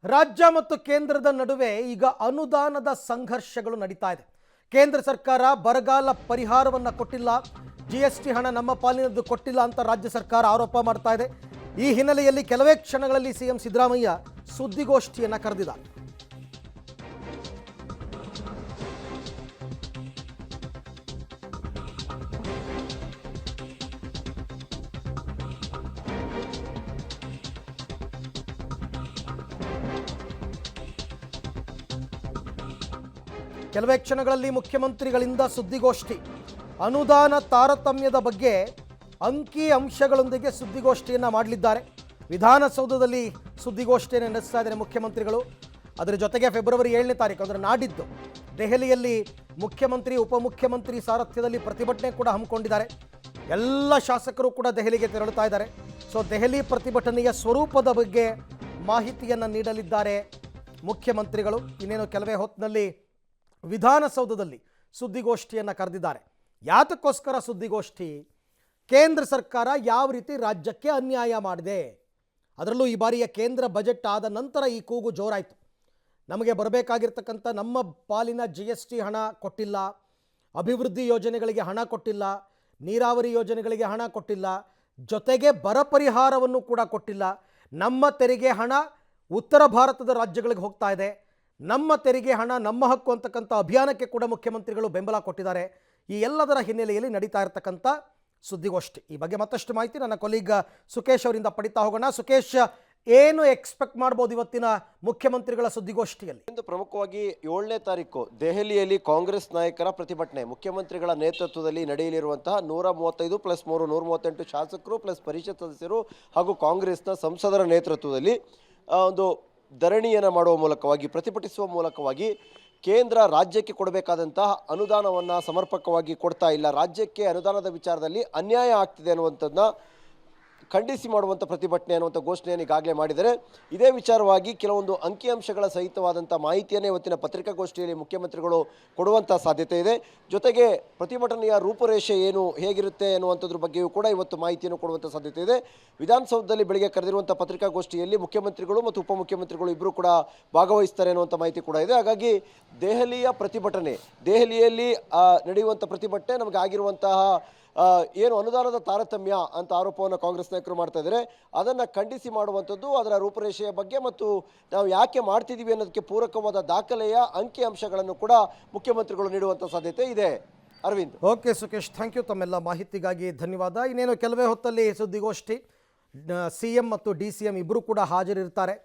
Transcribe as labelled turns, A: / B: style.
A: ರಾಜ್ಯ ಮತ್ತು ಕೇಂದ್ರದ ನಡುವೆ ಈಗ ಅನುದಾನದ ಸಂಘರ್ಷಗಳು ನಡೀತಾ ಇದೆ. ಕೇಂದ್ರ ಸರ್ಕಾರ ಬರಗಾಲ ಪರಿಹಾರವನ್ನು ಕೊಟ್ಟಿಲ್ಲ, ಜಿಎಸ್ಟಿ ಹಣ ನಮ್ಮ ಪಾಲಿನದ್ದು ಕೊಟ್ಟಿಲ್ಲ ಅಂತ ರಾಜ್ಯ ಸರ್ಕಾರ ಆರೋಪ ಮಾಡ್ತಾ ಇದೆ. ಈ ಹಿನ್ನೆಲೆಯಲ್ಲಿ ಕೆಲವೇ ಕ್ಷಣಗಳಲ್ಲಿ ಸಿಎಂ ಸಿದ್ದರಾಮಯ್ಯ ಸುದ್ದಿಗೋಷ್ಠಿಯನ್ನು ಕರೆದಿದ್ದಾರೆ. ಕೆಲವೇ ಕ್ಷಣಗಳಲ್ಲಿ ಮುಖ್ಯಮಂತ್ರಿಗಳಿಂದ ಸುದ್ದಿಗೋಷ್ಠಿ. ಅನುದಾನ ತಾರತಮ್ಯದ ಬಗ್ಗೆ ಅಂಕಿ ಅಂಶಗಳೊಂದಿಗೆ ಸುದ್ದಿಗೋಷ್ಠಿಯನ್ನು ಮಾಡಲಿದ್ದಾರೆ. ವಿಧಾನಸೌಧದಲ್ಲಿ ಸುದ್ದಿಗೋಷ್ಠಿಯನ್ನು ನಡೆಸ್ತಾ ಇದ್ದಾರೆ ಮುಖ್ಯಮಂತ್ರಿಗಳು. ಅದರ ಜೊತೆಗೆ ಫೆಬ್ರವರಿ 7ನೇ ತಾರೀಕು ಅಂದರೆ ನಾಡಿದ್ದು ದೆಹಲಿಯಲ್ಲಿ ಮುಖ್ಯಮಂತ್ರಿ ಉಪಮುಖ್ಯಮಂತ್ರಿ ಸಾರಥ್ಯದಲ್ಲಿ ಪ್ರತಿಭಟನೆ ಕೂಡ ಹಮ್ಮಿಕೊಂಡಿದ್ದಾರೆ. ಎಲ್ಲ ಶಾಸಕರು ಕೂಡ ದೆಹಲಿಗೆ ತೆರಳುತ್ತಾ ಇದ್ದಾರೆ. ಸೊ ದೆಹಲಿ ಪ್ರತಿಭಟನೆಯ ಸ್ವರೂಪದ ಬಗ್ಗೆ ಮಾಹಿತಿಯನ್ನು ನೀಡಲಿದ್ದಾರೆ ಮುಖ್ಯಮಂತ್ರಿಗಳು. ಇನ್ನೇನು ಕೆಲವೇ ಹೊತ್ತಿನಲ್ಲಿ ವಿಧಾನಸೌಧದಲ್ಲಿ ಸುದ್ದಿಗೋಷ್ಠಿಯನ್ನು ಕರೆದಿದ್ದಾರೆ. ಯಾತಕ್ಕೋಸ್ಕರ ಸುದ್ದಿಗೋಷ್ಠಿ? ಕೇಂದ್ರ ಸರ್ಕಾರ ಯಾವ ರೀತಿ ರಾಜ್ಯಕ್ಕೆ ಅನ್ಯಾಯ ಮಾಡಿದೆ, ಅದರಲ್ಲೂ ಈ ಬಾರಿಯ ಕೇಂದ್ರ ಬಜೆಟ್ ಆದ ನಂತರ ಈ ಕೂಗು ಜೋರಾಯಿತು. ನಮಗೆ ಬರಬೇಕಾಗಿರ್ತಕ್ಕಂಥ ನಮ್ಮ ಪಾಲಿನ GST ಹಣ ಕೊಟ್ಟಿಲ್ಲ, ಅಭಿವೃದ್ಧಿ ಯೋಜನೆಗಳಿಗೆ ಹಣ ಕೊಟ್ಟಿಲ್ಲ, ನೀರಾವರಿ ಯೋಜನೆಗಳಿಗೆ ಹಣ ಕೊಟ್ಟಿಲ್ಲ, ಜೊತೆಗೆ ಬರ ಪರಿಹಾರವನ್ನು ಕೂಡ ಕೊಟ್ಟಿಲ್ಲ. ನಮ್ಮ ತೆರಿಗೆ ಹಣ ಉತ್ತರ ಭಾರತದ ರಾಜ್ಯಗಳಿಗೆ ಹೋಗ್ತಾ ಇದೆ, ನಮ್ಮ ತೆರಿಗೆ ಹಣ ನಮ್ಮ ಹಕ್ಕು ಅಂತಕ್ಕಂಥ ಅಭಿಯಾನಕ್ಕೆ ಕೂಡ ಮುಖ್ಯಮಂತ್ರಿಗಳು ಬೆಂಬಲ ಕೊಟ್ಟಿದ್ದಾರೆ. ಈ ಎಲ್ಲದರ ಹಿನ್ನೆಲೆಯಲ್ಲಿ ನಡೀತಾ ಇರತಕ್ಕಂಥ ಸುದ್ದಿಗೋಷ್ಠಿ. ಈ ಬಗ್ಗೆ ಮತ್ತಷ್ಟು ಮಾಹಿತಿ ನನ್ನ ಕೊಲೀಗ್ ಸುಕೇಶ್ ಅವರಿಂದ ಪಡಿತಾ ಹೋಗೋಣ. ಸುಕೇಶ್, ಏನು ಎಕ್ಸ್ಪೆಕ್ಟ್ ಮಾಡ್ಬೋದು ಇವತ್ತಿನ ಮುಖ್ಯಮಂತ್ರಿಗಳ ಸುದ್ದಿಗೋಷ್ಠಿಯಲ್ಲಿ?
B: ಇಂದು ಪ್ರಮುಖವಾಗಿ 7ನೇ ತಾರೀಕು ದೆಹಲಿಯಲ್ಲಿ ಕಾಂಗ್ರೆಸ್ ನಾಯಕರ ಪ್ರತಿಭಟನೆ, ಮುಖ್ಯಮಂತ್ರಿಗಳ ನೇತೃತ್ವದಲ್ಲಿ ನಡೆಯಲಿರುವಂತಹ 135 + 3 138 ಶಾಸಕರು ಪ್ಲಸ್ ಪರಿಷತ್ ಸದಸ್ಯರು ಹಾಗೂ ಕಾಂಗ್ರೆಸ್ನ ಸಂಸದರ ನೇತೃತ್ವದಲ್ಲಿ ಒಂದು ಧರಣಿಯನ್ನು ಮಾಡುವ ಮೂಲಕವಾಗಿ, ಪ್ರತಿಭಟಿಸುವ ಮೂಲಕವಾಗಿ ಕೇಂದ್ರ ರಾಜ್ಯಕ್ಕೆ ಕೊಡಬೇಕಾದಂತಹ ಅನುದಾನವನ್ನು ಸಮರ್ಪಕವಾಗಿ ಕೊಡ್ತಾ ಇಲ್ಲ, ರಾಜ್ಯಕ್ಕೆ ಅನುದಾನದ ವಿಚಾರದಲ್ಲಿ ಅನ್ಯಾಯ ಆಗ್ತಿದೆ ಅನ್ನುವಂಥದ್ದನ್ನ ಖಂಡಿಸಿ ಮಾಡುವಂಥ ಪ್ರತಿಭಟನೆ ಅನ್ನುವಂಥ ಘೋಷಣೆಯನ್ನು ಈಗಾಗಲೇ ಮಾಡಿದರೆ, ಇದೇ ವಿಚಾರವಾಗಿ ಕೆಲವೊಂದು ಅಂಕಿಅಂಶಗಳ ಸಹಿತವಾದಂಥ ಮಾಹಿತಿಯನ್ನು ಇವತ್ತಿನ ಪತ್ರಿಕಾಗೋಷ್ಠಿಯಲ್ಲಿ ಮುಖ್ಯಮಂತ್ರಿಗಳು ಕೊಡುವಂಥ ಸಾಧ್ಯತೆ ಇದೆ. ಜೊತೆಗೆ ಪ್ರತಿಭಟನೆಯ ರೂಪುರೇಷೆ ಏನು, ಹೇಗಿರುತ್ತೆ ಅನ್ನುವಂಥದ್ರ ಬಗ್ಗೆಯೂ ಕೂಡ ಇವತ್ತು ಮಾಹಿತಿಯನ್ನು ಕೊಡುವಂಥ ಸಾಧ್ಯತೆ ಇದೆ. ವಿಧಾನಸೌಧದಲ್ಲಿ ಬೆಳಗ್ಗೆ ಕರೆದಿರುವಂಥ ಪತ್ರಿಕಾಗೋಷ್ಠಿಯಲ್ಲಿ ಮುಖ್ಯಮಂತ್ರಿಗಳು ಮತ್ತು ಉಪಮುಖ್ಯಮಂತ್ರಿಗಳು ಇಬ್ಬರು ಕೂಡ ಭಾಗವಹಿಸ್ತಾರೆ ಅನ್ನುವಂಥ ಮಾಹಿತಿ ಕೂಡ ಇದೆ. ಹಾಗಾಗಿ ದೆಹಲಿಯ ಪ್ರತಿಭಟನೆ, ದೆಹಲಿಯಲ್ಲಿ ನಡೆಯುವಂಥ ಪ್ರತಿಭಟನೆ ನಮಗೆ ಆಗಿರುವಂತಹ ಏನು ಅನುದಾನದ ತಾರತಮ್ಯ ಅಂತ ಆರೋಪವನ್ನು ಕಾಂಗ್ರೆಸ್ ನಾಯಕರು ಮಾಡ್ತಾ ಇದ್ದಾರೆ, ಅದನ್ನು ಖಂಡಿಸಿ ಮಾಡುವಂಥದ್ದು, ಅದರ ರೂಪುರೇಷೆಯ ಬಗ್ಗೆ ಮತ್ತು ನಾವು ಯಾಕೆ ಮಾಡ್ತಿದ್ದೀವಿ ಅನ್ನೋದಕ್ಕೆ ಪೂರಕವಾದ ದಾಖಲೆಯ ಅಂಕಿ ಅಂಶಗಳನ್ನು ಕೂಡ ಮುಖ್ಯಮಂತ್ರಿಗಳು ನೀಡುವಂಥ ಸಾಧ್ಯತೆ ಇದೆ. Arvind.
A: Okay Sukesh, thank you. ತಮ್ಮೆಲ್ಲ ಮಾಹಿತಿಗಾಗಿ ಧನ್ಯವಾದ. ಇನ್ನೇನು ಕೆಲವೇ ಹೊತ್ತಲ್ಲಿ ಸುದ್ದಿಗೋಷ್ಠಿ, CM ಮತ್ತು DCM ಇಬ್ಬರು ಕೂಡ ಹಾಜರಿರ್ತಾರೆ.